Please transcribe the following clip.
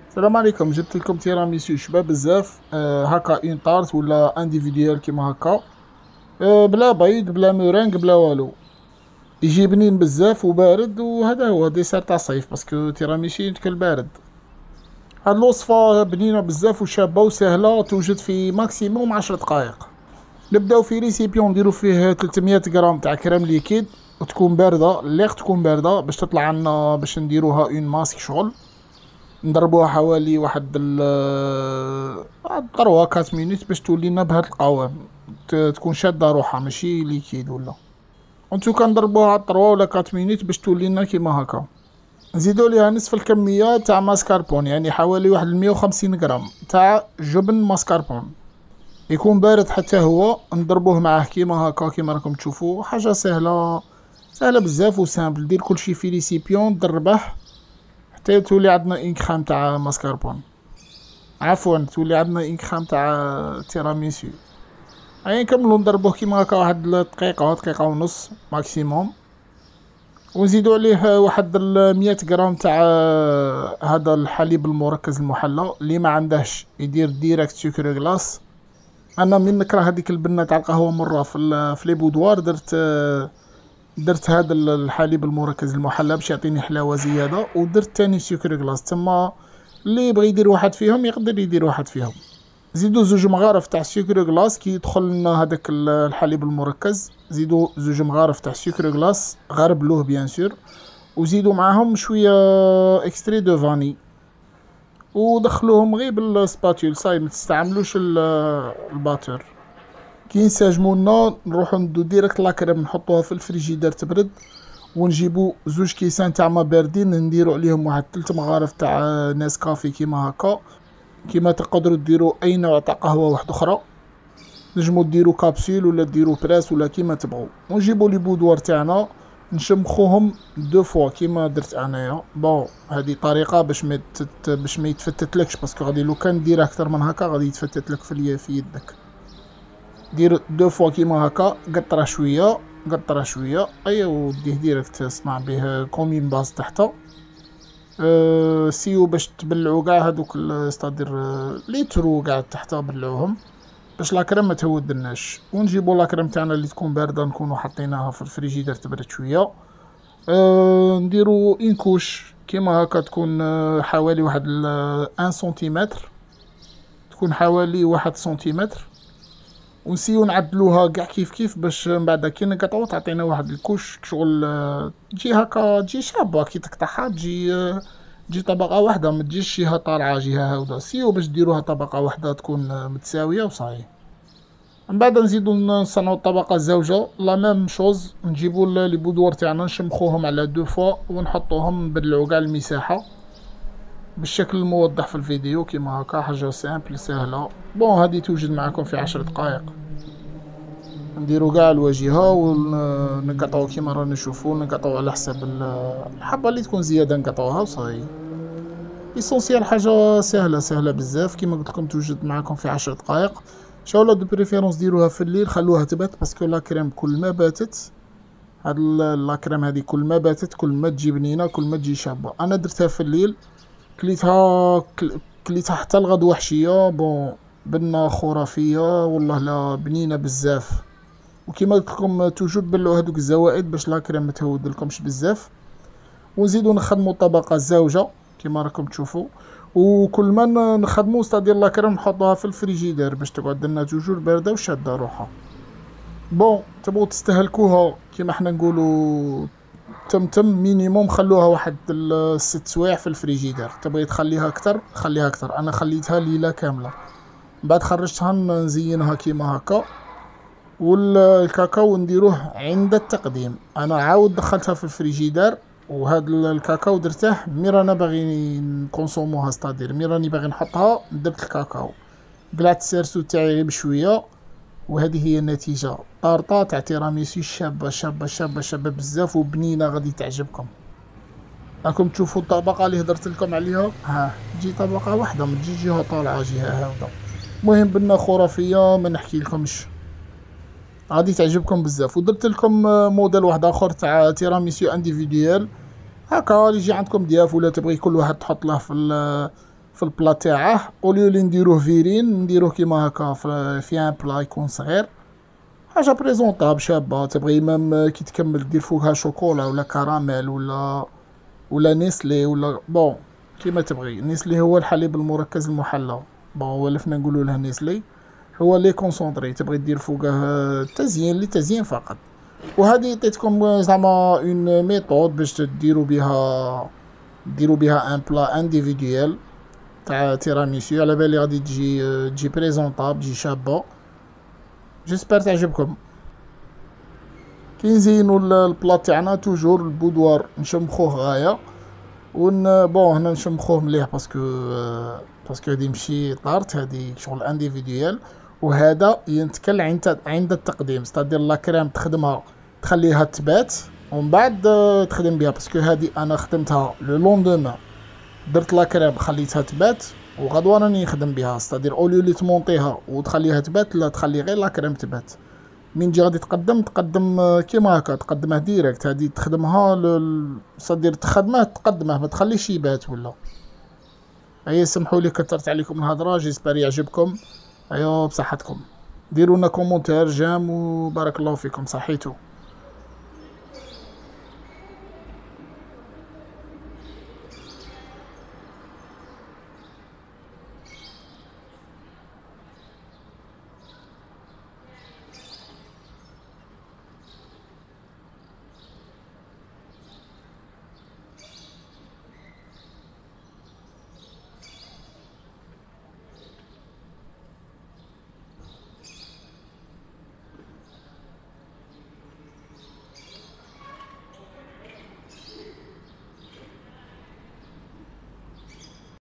السلام عليكم. جبت لكم تيراميسو شباب بزاف، هكا اون طارت ولا انديفيديال كيما هكا. بلا بيض بلا مورينغ بلا والو. يجي بنين بزاف وبارد، وهذا هو ديسير تاع الصيف باسكو تيراميسو يتكل بارد. هاد الوصفة بنينة بزاف وشابة وسهلة، توجد في ماكسيموم 10 دقائق. نبداو في ريسيبيون نديرو فيه 300 غرام تاع كريم ليكيد، وتكون باردة الليق تكون باردة باش تطلع عنا، باش نديروها اون ماسك شغل. نضربوها حوالي واحد 3 4 مينوت باش تولينا بهاد القوام، تكون شادة روحها ماشي ليكيد ولا. انتو كنضربوها على 3 ولا 4 مينوت باش تولينا كيما هكا. نزيدو ليها نصف الكمية تاع ماسكاربون، يعني حوالي واحد 150 غرام تاع جبن ماسكاربون، يكون بارد حتى هو. نضربوه معاه كيما هكا كيما راكم تشوفوا. حاجة سهلة، سهلة بزاف وسامبل. دير كلشي في ريسيبيون دربه حتى تولي عندنا اون كريم تاع ماسكاربون، عفوا تولي عندنا اون كريم تاع تيراميسو. اي نكملو نضربوه كيما هكا واحد دقيقة دقيقة ونص ماكسيموم، ونزيدو عليه واحد 100 غرام تاع هذا الحليب المركز المحلى. اللي ما عندهش يدير ديريكت سكر غلاس. انا من نكره هذيك البنه تاع القهوه مره في لي بودوار، درت هذا الحليب المركز المحلى باش يعطيني حلاوه زياده، ودرت تاني سكر غلاس. تما اللي يبغي يدير واحد فيهم يقدر يدير واحد فيهم. زيدو 2 مغارف تاع سكر غلاس كي يدخل لنا هذاك الحليب المركز. زيدو 2 مغارف تاع سكر غلاس، غربلوه بيان سور، وزيدو معاهم شويه اكستري دو فاني، ودخلوهم غير بالسباتول. صاي ما تستعملوش الباتر. كي ينسجموا لنا نروحو ندو ديريكت لاكريم نحطوها في الفريجيدير تبرد، ونجيبو 2 كيسان تاع ما باردين نديرو عليهم واحد 3 مغارف تاع نسكافي كيما هكا. كيما تقدروا ديروا اي نوع تاع قهوه واحده اخرى، نجمو ديروا كابسول ولا ديروا بريس ولا كيما تبغوا. ونجيبو لي بودوار تاعنا نشمخوهم 2 فوا كيما درت انايا. بون هذه طريقه باش ما يتفتتلكش، باسكو غادي لو كان دير اكثر من هكا غادي يتفتت لك في يدك. دير 2 فوا كيما هكا، قطره شويه قطره شويه، ايا وديه ديريكت صنع به كومين باز تحته. سيو باش تبلعو قاع هادوك ستادير ليترو قاع تحت بلعوهم باش لاكريم ما تهودلناش. ونجيبو لاكريم تاعنا اللي تكون بارده، نكونو حطيناها في الفريجيدير تبرد شويه. نديرو اون كوش كيما هكا، تكون حوالي واحد 1 سنتيمتر، تكون حوالي 1 سنتيمتر. ونسيو نعدلوها قاع كيف كيف باش من بعد كي نقطعو تعطينا واحد الكوش شغل. تجي هكا تجي شابه كي تقطعها، تجي طبقه واحده، ما تجيش جهه طالعه جهه هاوده. سيو باش ديروها طبقه واحده تكون متساويه وصاي. من بعد نزيدو نصنعو الطبقه الزوجه لا ميم شوز. نجيبو لي بودوار تاعنا نشمخوهم على 2 فوا، ونحطوهم نبدلو قاع المساحه بالشكل الموضح في الفيديو كيما هكا. حاجه سامبل سهله. بون هذه توجد معكم في 10 دقائق. نديرو قاع الواجهه ونقطعو كيما رانا نشوفو، نقطعو على حساب الحبه اللي تكون زياده نقطعوها وصاي. ليسونسيال حاجه سهله سهله بزاف كيما قلت لكم، توجد معكم في 10 دقائق. ان شاء الله دو بريفيرونس ديروها في الليل، خلوها تبات باسكو لا كريم كل ما باتت، هاد لا كريم هذه كل ما باتت كل ما تجي بنينه كل ما تجي شابه. انا درتها في الليل، كليتها حتى الغد وحشيه. بون بنه خرافيه والله، لا بنينه بزاف. وكيما قلت لكم توجور بلعوا هذوك الزوائد باش لا كريم ما تهودلكمش بزاف. ونزيدو نخدمو طبقه زوجه كيما راكم تشوفوا. وكل ما نخدمو ستادير لا كريم نحطوها في الفريجيدير باش تقعد لنا توجور بارده وشاده روحها. بون تبغوا تستهلكوها كيما حنا نقولوا تم مينيموم، خلوها واحد 6 سوايع في الفريجيدير. تبغي تخليها اكتر خليها اكتر، انا خليتها ليله كامله. بعد خرجتها نزينها كيما هكا. والكاكاو نديروه عند التقديم. انا عاود دخلتها في الفريجيدير، وهاد الكاكاو درته مي رانا باغي نكونسوموها، ستادير مي راني باغي نحطها درت الكاكاو، قلعت السيرسو تاعي غير بشويه. وهذه هي النتيجه، طارطه تاع تيراميسو شابه شابه شابه شابه بزاف وبنينه غادي تعجبكم. راكم تشوفوا الطبقه اللي هدرت لكم عليها، ها تجي طبقه واحده ما تجي جهه طالعه جهه هاوده. المهم بنه خرافيه ما نحكي لكمش، غادي تعجبكم بزاف. ودرت لكم موديل واحد اخر تاع تيراميسو انديفيديال هكا، يجي عندكم ضياف ولا تبغي كل واحد تحط له في في البلا تاعه، اوليو لي نديروه فيرين نديروه كيما هكا في ان بلا يكون صغير، حاجه بريزونطابل شابه. تبغي مام كي تكمل دير فوقها شوكولا ولا كراميل ولا نيسلي ولا بون كيما تبغي. نيسلي هو الحليب المركز المحلى، بون ولفنا نقولوا له نيسلي، هو لي كونسونطري. تبغي دير فوقه تزيين لتزيين فقط. وهذه عطيتكم زعما اون ميثود باش ديروا بها ان بلا انديفيديوال تاع تيراميسو. على بالي غادي تجي بريزونطابل، تجي شابه. جيسبر تعجبكم. كي نزينو البلا تاعنا توجور البودوار نشمخوه غايه بون هنا نشمخوه مليح باسكو هادي ماشي طارت، هادي شغل انديفيديوال. وهذا ينتكل عند التقديم، ستادير لا كريم تخدمها تخليها تبات ومن بعد تخدم بها، باسكو هادي انا خدمتها لو لوندومان، درت لا كريم خليتها تبات وغدوه راني نخدم بها. ستادير اوليو لي تمونطيها وتخليها تبات، لا تخلي غير لا كريم تبات. من جي غادي تقدم كيما هكا، تقدمه ديريكت. هادي تخدمها ستادير تقدمه ما تخليش يبات ولا. ايا سمحوا لي كثرت عليكم الهضره، جيسبر يعجبكم. ايوا بصحتكم، ديروا لنا كومونتير جام وبارك الله فيكم. صحيتو.